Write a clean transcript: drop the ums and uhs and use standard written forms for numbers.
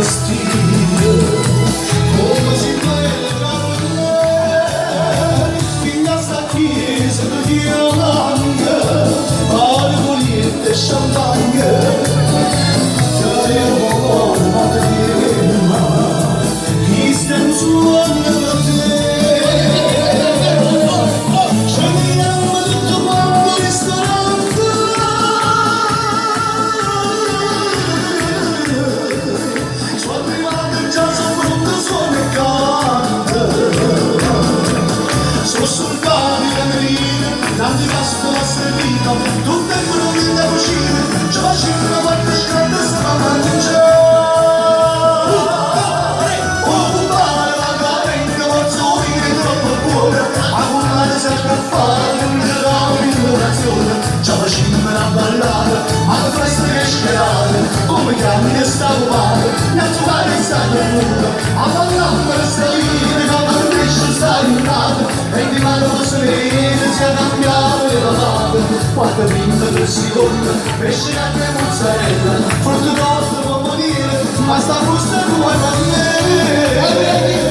fastidio, come si quella figlia sta chiesa di Yolanda, argoliette e champagne, che ero morta di ma, chi sta in suono da te. Scegliamo tutto quanto ristorante, sono arrivato in jazz, brutto suono e canta, sono soldati e camerine, tanti casti la servita, tutte le brune da cucina, ci facciamo una parte scatta e sta mangiando. Sempre a fare un'inaugurazione, ci facciamo una ballata, alla festa che sperate, come grandi e stavo male, mi ha trovato in stato nudo, a ballare per salire, ma per crescere stai in nato, e di mano serena si è cambiato e lavato, quattro vinte per secondo, pesce anche mozzarella, frutto d'orto può morire, ma sta busta tua è per me.